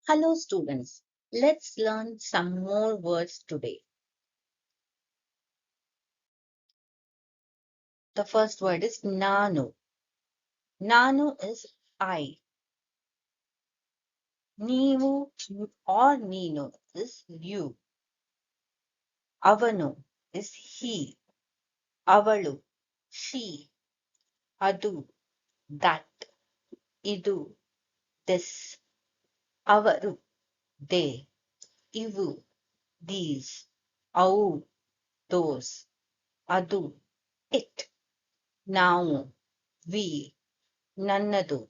Hello students, let's learn some more words today. The first word is Nanu. Nanu is I. Neevu or Nino is you. Avanu is he. Avalu, she. Adu, that. Idu, this. Avaru, they. Ivu, these. Au, those. Adu, it. Now, we. Nannadu,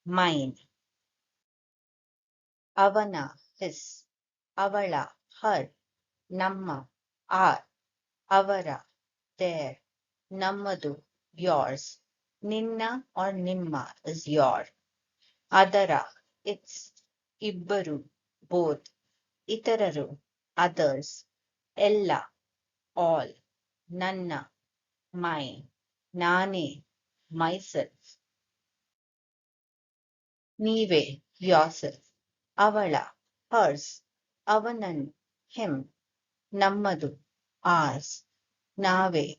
mine. Avana, his. Avala, her. Namma, our. Avara, their. Nammadu, yours. Ninna or Nimma is your. Adara, its. Ibbaru, both. Itararu, others. Ella, all. Nanna, mine. Nane, myself. Nive, yourself. Avala, hers. Avanan, him. Nammadu, ours. Nave,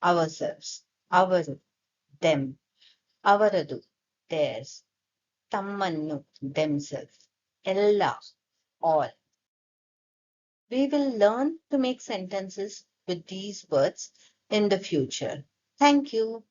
ourselves. Avaru, them. Avaradu, theirs. Tammannu, themselves. Ella, all. We will learn to make sentences with these words in the future. Thank you.